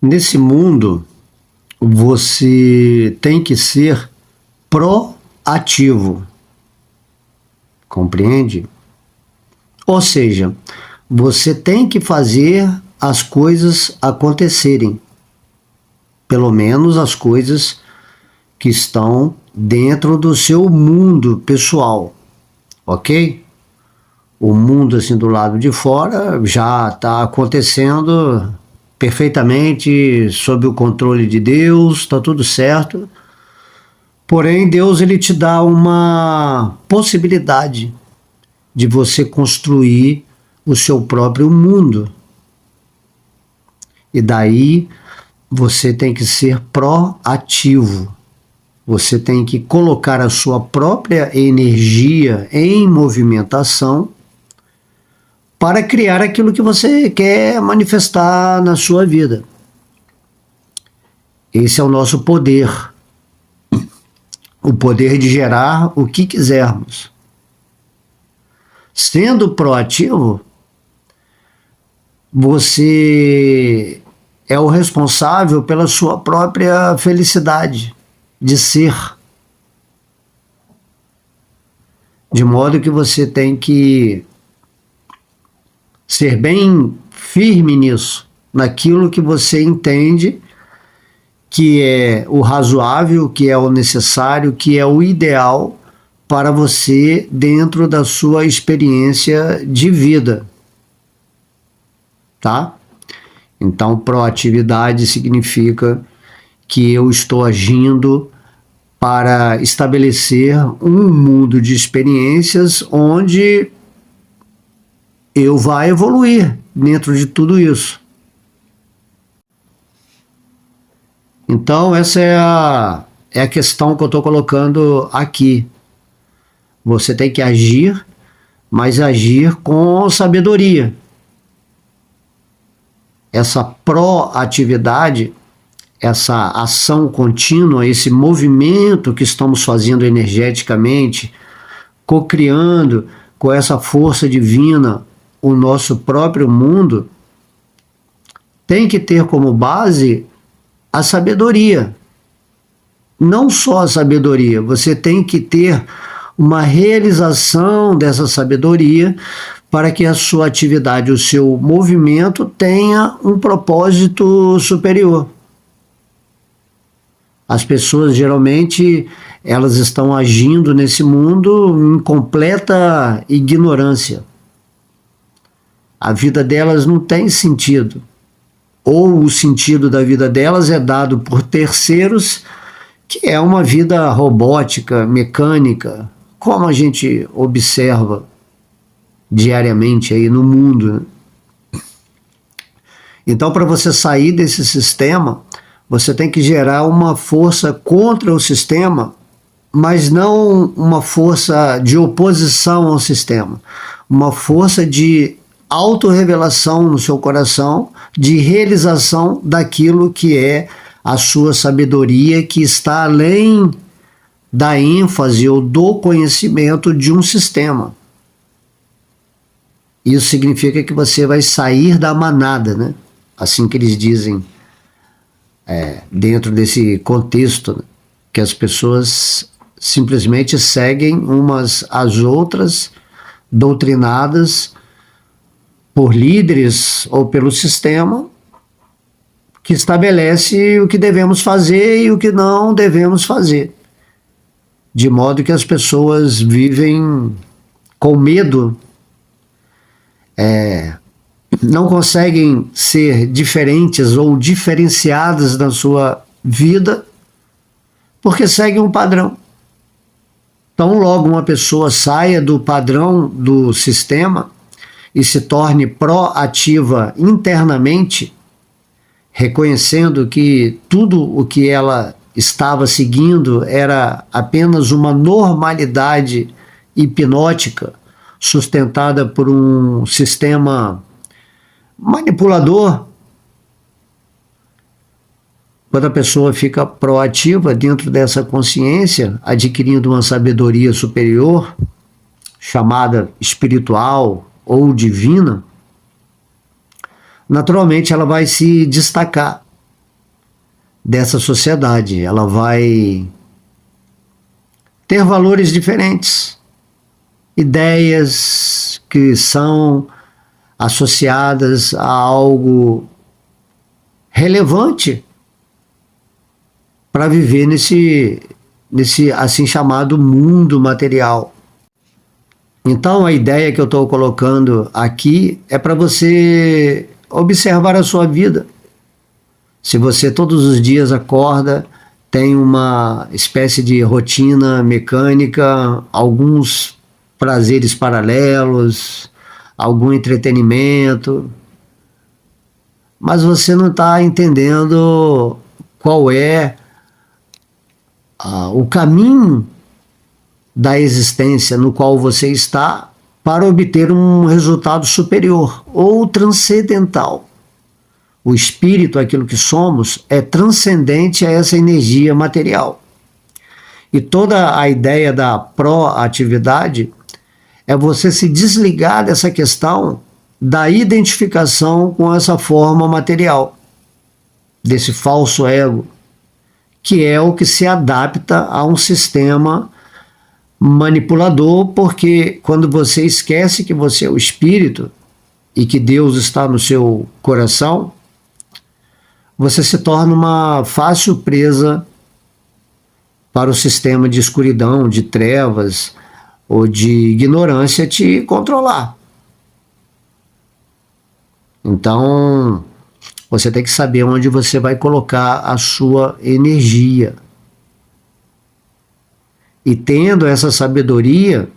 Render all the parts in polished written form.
Nesse mundo, você tem que ser proativo, compreende? Ou seja, você tem que fazer as coisas acontecerem, pelo menos as coisas que estão dentro do seu mundo pessoal, ok? O mundo assim do lado de fora já está acontecendo perfeitamente sob o controle de Deus, está tudo certo. Porém, Deus ele te dá uma possibilidade de você construir o seu próprio mundo. E daí você tem que ser proativo. Você tem que colocar a sua própria energia em movimentação para criar aquilo que você quer manifestar na sua vida. Esse é o nosso poder. O poder de gerar o que quisermos. Sendo proativo, você é o responsável pela sua própria felicidade de ser. De modo que você tem que ser bem firme nisso, naquilo que você entende que é o razoável, que é o necessário, que é o ideal para você dentro da sua experiência de vida, tá? Então, proatividade significa que eu estou agindo para estabelecer um mundo de experiências onde eu vá evoluir dentro de tudo isso. Então, essa é a questão que eu estou colocando aqui. Você tem que agir, mas agir com sabedoria. Essa proatividade, essa ação contínua, esse movimento que estamos fazendo energeticamente, co-criando com essa força divina o nosso próprio mundo, tem que ter como base a sabedoria. Não só a sabedoria, você tem que ter uma realização dessa sabedoria para que a sua atividade, o seu movimento tenha um propósito superior. As pessoas geralmente elas estão agindo nesse mundo em completa ignorância. A vida delas não tem sentido. Ou o sentido da vida delas é dado por terceiros, que é uma vida robótica, mecânica, como a gente observa diariamente aí no mundo, né? Então, para você sair desse sistema, você tem que gerar uma força contra o sistema, mas não uma força de oposição ao sistema, uma força de autorrevelação no seu coração, de realização daquilo que é a sua sabedoria, que está além da ênfase ou do conhecimento de um sistema. Isso significa que você vai sair da manada, né? Assim que eles dizem, dentro desse contexto, né? Que as pessoas simplesmente seguem umas às outras, doutrinadas por líderes ou pelo sistema que estabelece o que devemos fazer e o que não devemos fazer. De modo que as pessoas vivem com medo, não conseguem ser diferentes ou diferenciadas na sua vida porque seguem um padrão. Então, logo uma pessoa saia do padrão do sistema e se torne proativa internamente, reconhecendo que tudo o que ela estava seguindo era apenas uma normalidade hipnótica sustentada por um sistema manipulador. Quando a pessoa fica proativa dentro dessa consciência, adquirindo uma sabedoria superior, chamada espiritual ou divina, naturalmente ela vai se destacar dessa sociedade. Ela vai ter valores diferentes, ideias que são associadas a algo relevante para viver nesse assim chamado mundo material. Então a ideia que eu estou colocando aqui é para você observar a sua vida. Se você todos os dias acorda, tem uma espécie de rotina mecânica, alguns prazeres paralelos, algum entretenimento, mas você não está entendendo qual é o caminho da existência no qual você está para obter um resultado superior ou transcendental. O espírito, aquilo que somos, é transcendente a essa energia material. E toda a ideia da proatividade é você se desligar dessa questão da identificação com essa forma material, desse falso ego, que é o que se adapta a um sistema manipulador, porque quando você esquece que você é o espírito e que Deus está no seu coração, você se torna uma fácil presa para o sistema de escuridão, de trevas ou de ignorância te controlar. Então, você tem que saber onde você vai colocar a sua energia. E tendo essa sabedoria,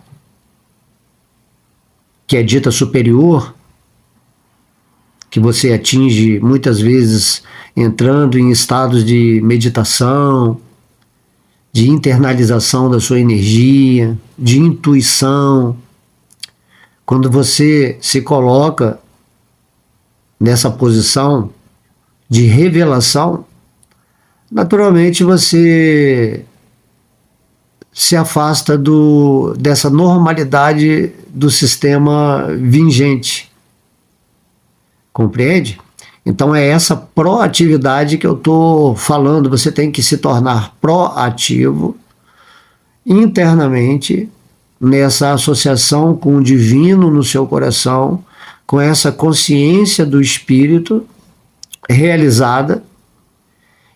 que é dita superior, que você atinge muitas vezes entrando em estados de meditação, de internalização da sua energia, de intuição. Quando você se coloca nessa posição de revelação, naturalmente você se afasta dessa normalidade do sistema vigente. Compreende? Então é essa proatividade que eu estou falando. Você tem que se tornar proativo internamente nessa associação com o divino no seu coração, com essa consciência do espírito realizada,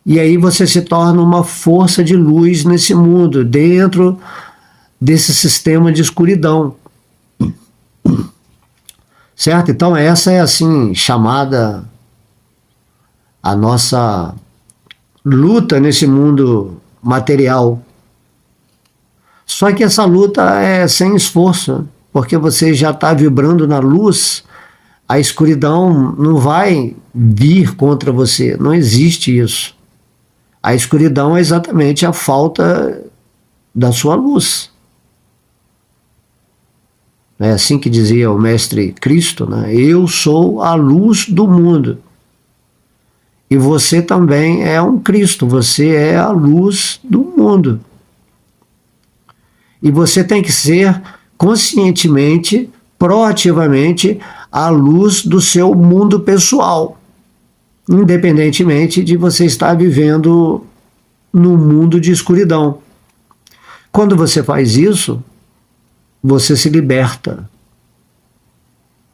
e aí você se torna uma força de luz nesse mundo, dentro desse sistema de escuridão. Certo? Então essa é assim chamada a nossa luta nesse mundo material. Só que essa luta é sem esforço, porque você já está vibrando na luz, a escuridão não vai vir contra você, não existe isso. A escuridão é exatamente a falta da sua luz. É assim que dizia o Mestre Cristo, né? Eu sou a luz do mundo. E você também é um Cristo, você é a luz do mundo. E você tem que ser conscientemente, proativamente, a luz do seu mundo pessoal, independentemente de você estar vivendo num mundo de escuridão. Quando você faz isso, você se liberta.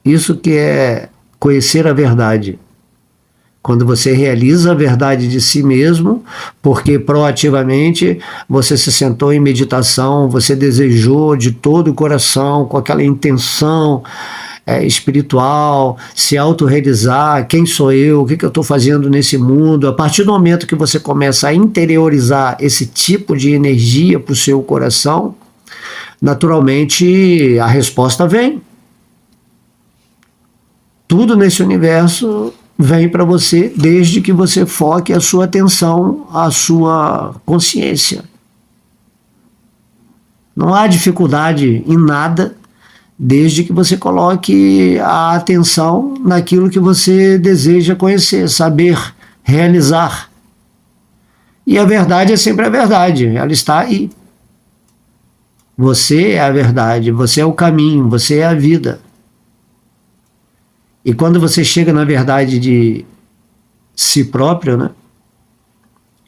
Isso que é conhecer a verdade. Quando você realiza a verdade de si mesmo, porque proativamente você se sentou em meditação, você desejou de todo o coração, com aquela intenção espiritual, se autorrealizar, quem sou eu, o que eu estou fazendo nesse mundo. A partir do momento que você começa a interiorizar esse tipo de energia para o seu coração, naturalmente a resposta vem. Tudo nesse universo vem para você, desde que você foque a sua atenção, a sua consciência. Não há dificuldade em nada, desde que você coloque a atenção naquilo que você deseja conhecer, saber, realizar. E a verdade é sempre a verdade, ela está aí. Você é a verdade, você é o caminho, você é a vida. E quando você chega na verdade de si próprio, né,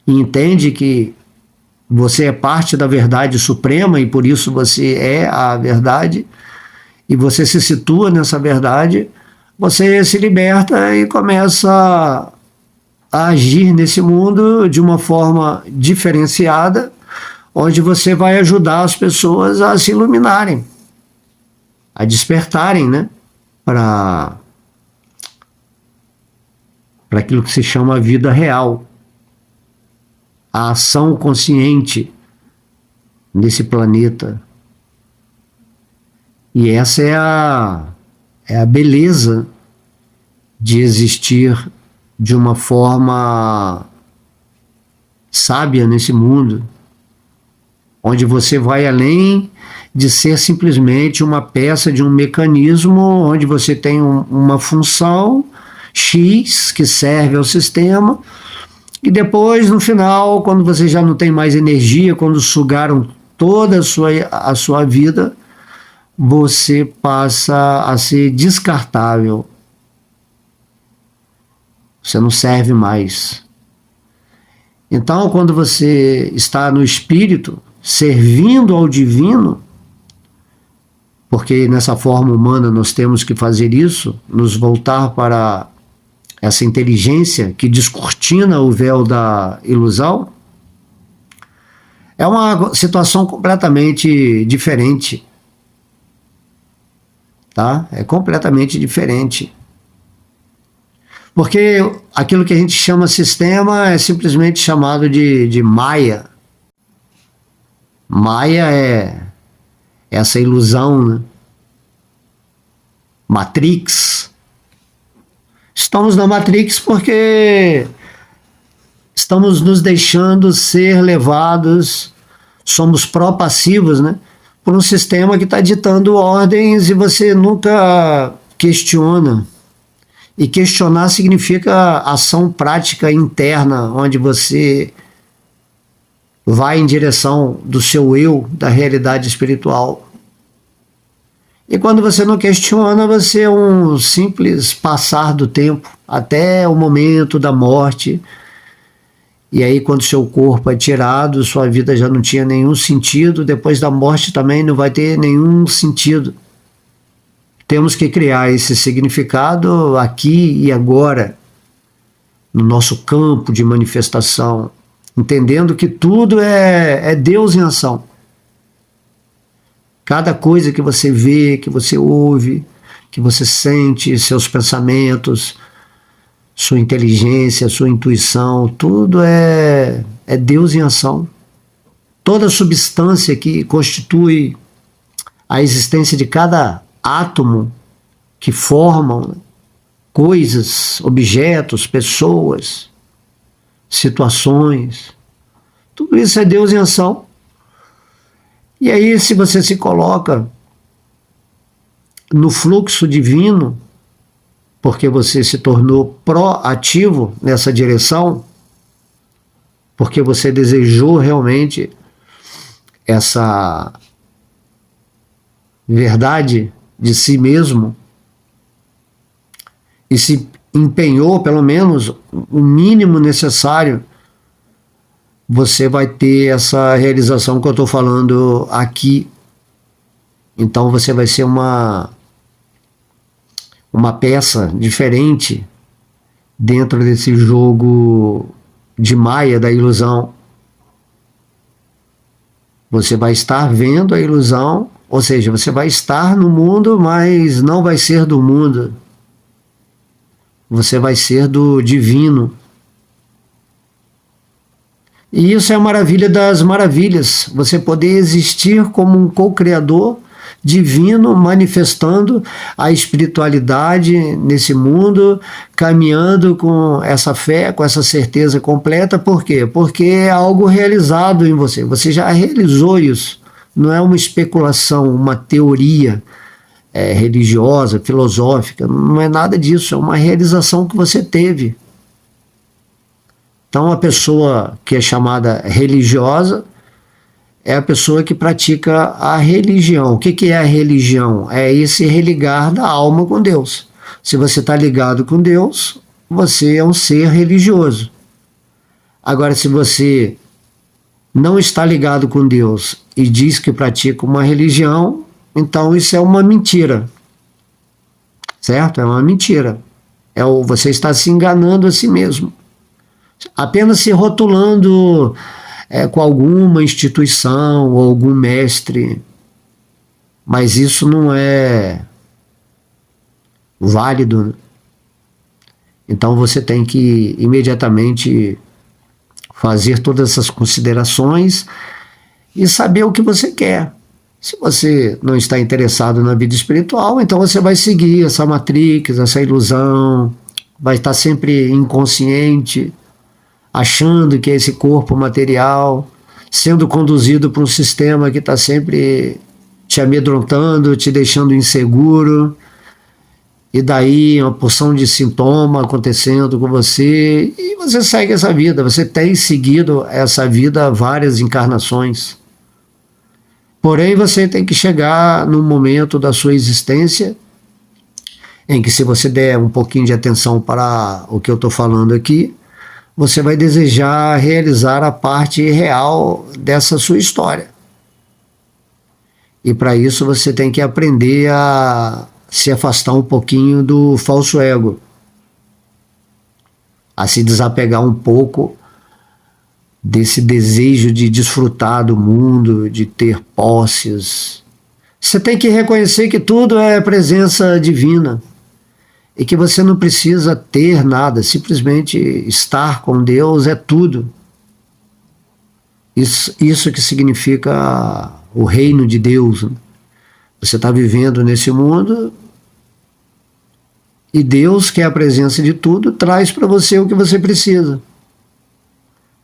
e entende que você é parte da verdade suprema e por isso você é a verdade, e você se situa nessa verdade, você se liberta e começa a agir nesse mundo de uma forma diferenciada, onde você vai ajudar as pessoas a se iluminarem, a despertarem, né, para aquilo que se chama vida real, a ação consciente nesse planeta. E essa é a beleza de existir de uma forma sábia nesse mundo, onde você vai além de ser simplesmente uma peça de um mecanismo, onde você tem uma função X que serve ao sistema, e depois, no final, quando você já não tem mais energia, quando sugaram toda a sua vida, você passa a ser descartável. Você não serve mais. Então, quando você está no espírito, servindo ao divino, porque nessa forma humana nós temos que fazer isso, nos voltar para essa inteligência que descortina o véu da ilusão, é uma situação completamente diferente. Tá? É completamente diferente. Porque aquilo que a gente chama sistema é simplesmente chamado de Maya. Maya é essa ilusão, né? Matrix. Estamos na Matrix porque estamos nos deixando ser levados, somos pró-passivos, né, por um sistema que está ditando ordens e você nunca questiona. E questionar significa ação prática interna, onde você vai em direção do seu eu, da realidade espiritual. E quando você não questiona, você é um simples passar do tempo, até o momento da morte. E aí, quando seu corpo é tirado, sua vida já não tinha nenhum sentido, depois da morte também não vai ter nenhum sentido. Temos que criar esse significado aqui e agora, no nosso campo de manifestação, entendendo que tudo é Deus em ação. Cada coisa que você vê, que você ouve, que você sente, seus pensamentos, sua inteligência, sua intuição, tudo é Deus em ação. Toda substância que constitui a existência de cada átomo que formam coisas, objetos, pessoas, situações, tudo isso é Deus em ação. E aí, se você se coloca no fluxo divino, porque você se tornou proativo nessa direção, porque você desejou realmente essa verdade de si mesmo e se empenhou pelo menos o mínimo necessário, você vai ter essa realização que eu estou falando aqui. Então você vai ser uma peça diferente dentro desse jogo de Maia da ilusão. Você vai estar vendo a ilusão, ou seja, você vai estar no mundo, mas não vai ser do mundo. Você vai ser do divino. E isso é a maravilha das maravilhas, você poder existir como um co-criador divino, manifestando a espiritualidade nesse mundo, caminhando com essa fé, com essa certeza completa. Por quê? Porque é algo realizado em você, você já realizou isso, não é uma especulação, uma teoria religiosa, filosófica, não é nada disso, é uma realização que você teve. Então, a pessoa que é chamada religiosa é a pessoa que pratica a religião. O que é a religião? É esse religar da alma com Deus. Se você está ligado com Deus, você é um ser religioso. Agora, se você não está ligado com Deus e diz que pratica uma religião, então isso é uma mentira, certo? É uma mentira. Você está se enganando a si mesmo, apenas se rotulando com alguma instituição ou algum mestre, mas isso não é válido. Então você tem que imediatamente fazer todas essas considerações e saber o que você quer. Se você não está interessado na vida espiritual, então você vai seguir essa matrix, essa ilusão, vai estar sempre inconsciente, achando que é esse corpo material, sendo conduzido por um sistema que está sempre te amedrontando, te deixando inseguro, e daí uma porção de sintoma acontecendo com você, e você segue essa vida. Você tem seguido essa vida várias encarnações. Porém, você tem que chegar num momento da sua existência em que, se você der um pouquinho de atenção para o que eu estou falando aqui, você vai desejar realizar a parte real dessa sua história. E para isso você tem que aprender a se afastar um pouquinho do falso ego, a se desapegar um pouco desse desejo de desfrutar do mundo, de ter posses. Você tem que reconhecer que tudo é presença divina e que você não precisa ter nada, simplesmente estar com Deus é tudo. Isso que significa o reino de Deus. Você está vivendo nesse mundo e Deus, que é a presença de tudo, traz para você o que você precisa,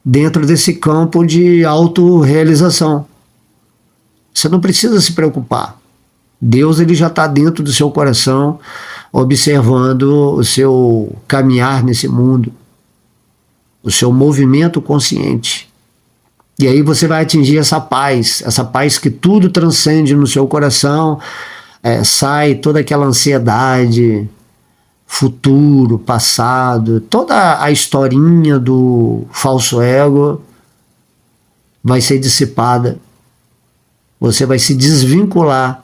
dentro desse campo de autorrealização. Você não precisa se preocupar. Deus, ele já está dentro do seu coração, observando o seu caminhar nesse mundo, o seu movimento consciente. E aí você vai atingir essa paz que tudo transcende no seu coração, sai toda aquela ansiedade, futuro, passado, toda a historinha do falso ego vai ser dissipada. Você vai se desvincular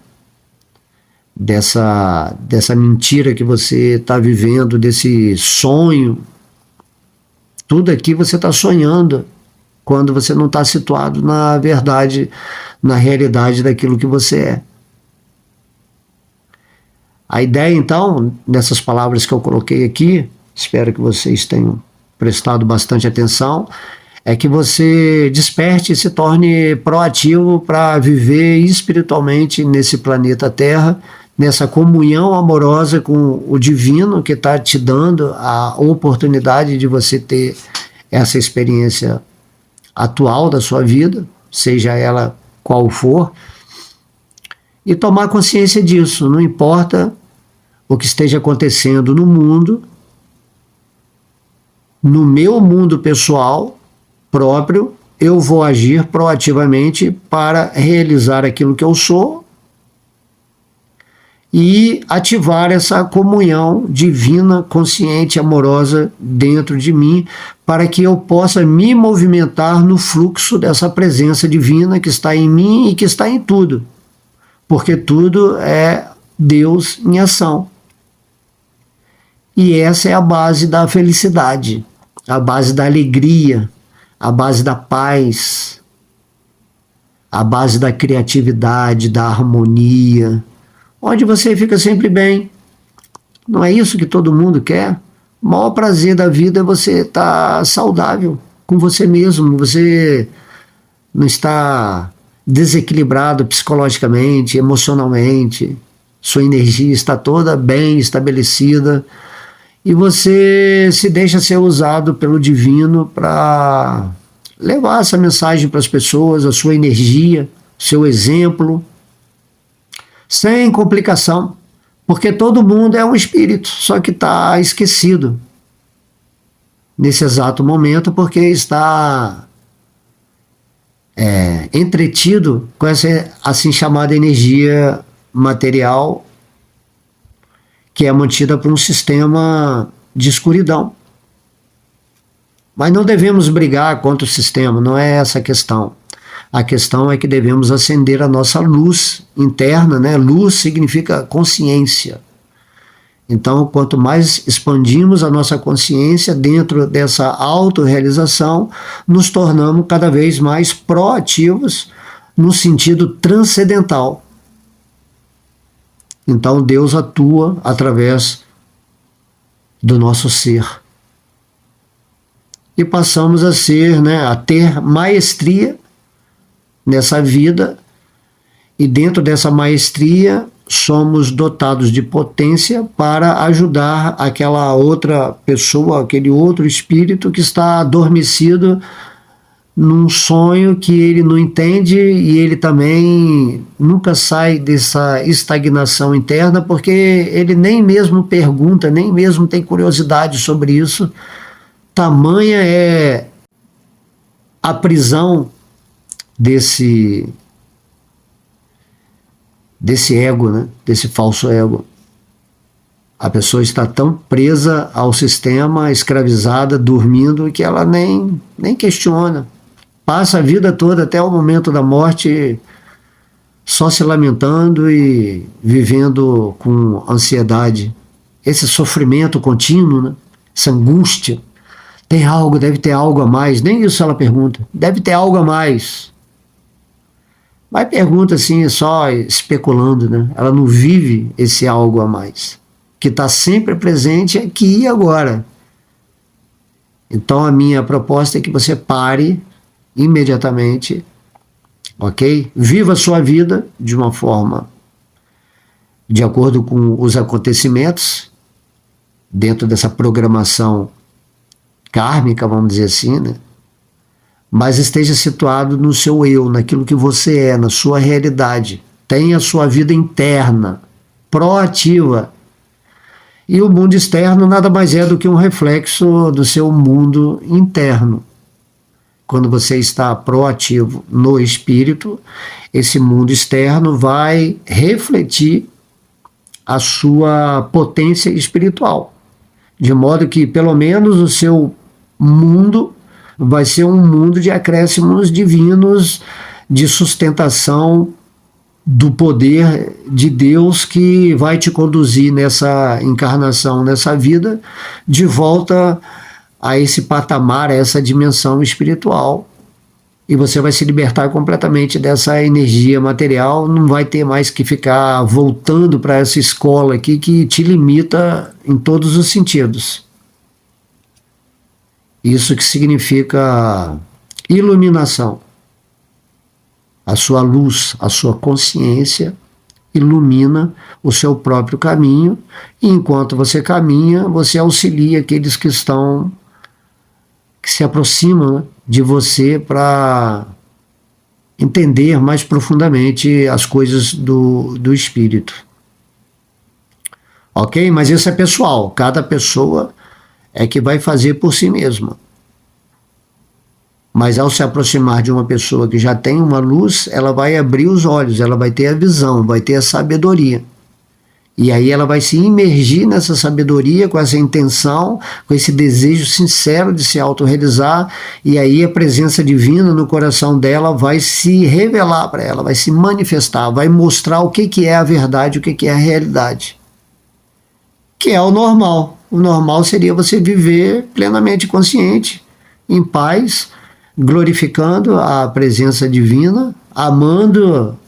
dessa mentira que você está vivendo, desse sonho. Tudo aqui você está sonhando, quando você não está situado na verdade, na realidade daquilo que você é. A ideia, então, nessas palavras que eu coloquei aqui, espero que vocês tenham prestado bastante atenção, é que você desperte e se torne proativo para viver espiritualmente nesse planeta Terra, nessa comunhão amorosa com o divino, que está te dando a oportunidade de você ter essa experiência atual da sua vida, seja ela qual for, e tomar consciência disso. Não importa o que esteja acontecendo no mundo, no meu mundo pessoal próprio, eu vou agir proativamente para realizar aquilo que eu sou e ativar essa comunhão divina, consciente, amorosa dentro de mim, para que eu possa me movimentar no fluxo dessa presença divina que está em mim e que está em tudo, porque tudo é Deus em ação. E essa é a base da felicidade, a base da alegria, a base da paz, a base da criatividade, da harmonia, onde você fica sempre bem. Não é isso que todo mundo quer? O maior prazer da vida é você estar saudável com você mesmo, você não está desequilibrado psicologicamente, emocionalmente, sua energia está toda bem estabelecida e você se deixa ser usado pelo divino para levar essa mensagem para as pessoas, a sua energia, seu exemplo, sem complicação, porque todo mundo é um espírito, só que está esquecido nesse exato momento, porque está entretido com essa assim chamada energia material, que é mantida por um sistema de escuridão. Mas não devemos brigar contra o sistema, não é essa a questão. A questão é que devemos acender a nossa luz interna, né? Luz significa consciência. Então, quanto mais expandimos a nossa consciência dentro dessa autorrealização, nos tornamos cada vez mais proativos no sentido transcendental. Então, Deus atua através do nosso ser. E passamos a ser, né, a ter maestria nessa vida, e dentro dessa maestria somos dotados de potência para ajudar aquela outra pessoa, aquele outro espírito que está adormecido num sonho que ele não entende, e ele também nunca sai dessa estagnação interna, porque ele nem mesmo pergunta, nem mesmo tem curiosidade sobre isso. Tamanha é a prisão desse ego, né? Desse falso ego. A pessoa está tão presa ao sistema, escravizada, dormindo, que ela nem questiona. Passa a vida toda até o momento da morte só se lamentando e vivendo com ansiedade. Esse sofrimento contínuo, né? Essa angústia. Tem algo, deve ter algo a mais. Nem isso ela pergunta. Deve ter algo a mais. Mas pergunta assim, só especulando, né? Ela não vive esse algo a mais, que está sempre presente aqui e agora. Então a minha proposta é que você pare imediatamente, ok? Viva a sua vida de uma forma de acordo com os acontecimentos, dentro dessa programação kármica, vamos dizer assim, né? Mas esteja situado no seu eu, naquilo que você é, na sua realidade. Tenha a sua vida interna, proativa. E o mundo externo nada mais é do que um reflexo do seu mundo interno. Quando você está proativo no espírito, esse mundo externo vai refletir a sua potência espiritual. De modo que, pelo menos, o seu mundo vai ser um mundo de acréscimos divinos, de sustentação do poder de Deus, que vai te conduzir nessa encarnação, nessa vida, de volta a esse patamar, a essa dimensão espiritual. E você vai se libertar completamente dessa energia material, não vai ter mais que ficar voltando para essa escola aqui que te limita em todos os sentidos. Isso que significa iluminação. A sua luz, a sua consciência ilumina o seu próprio caminho, e enquanto você caminha, você auxilia aqueles que se aproximam, né, de você, para entender mais profundamente as coisas do espírito. Ok? Mas isso é pessoal. Cada pessoa é que vai fazer por si mesma. Mas ao se aproximar de uma pessoa que já tem uma luz, ela vai abrir os olhos, ela vai ter a visão, vai ter a sabedoria. E aí ela vai se imergir nessa sabedoria, com essa intenção, com esse desejo sincero de se autorrealizar, e aí a presença divina no coração dela vai se revelar para ela, vai se manifestar, vai mostrar o que é a verdade, o que é a realidade. Que é o normal. O normal seria você viver plenamente consciente, em paz, glorificando a presença divina, amando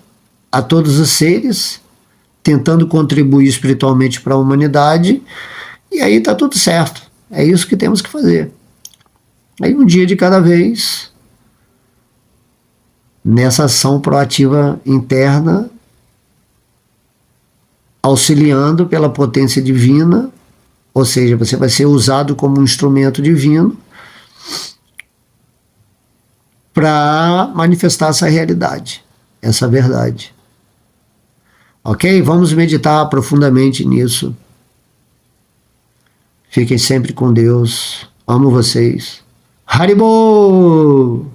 a todos os seres, tentando contribuir espiritualmente para a humanidade, e aí está tudo certo. É isso que temos que fazer. Aí um dia de cada vez, nessa ação proativa interna, auxiliando pela potência divina, ou seja, você vai ser usado como um instrumento divino para manifestar essa realidade, essa verdade. Ok? Vamos meditar profundamente nisso. Fiquem sempre com Deus. Amo vocês. Haribo!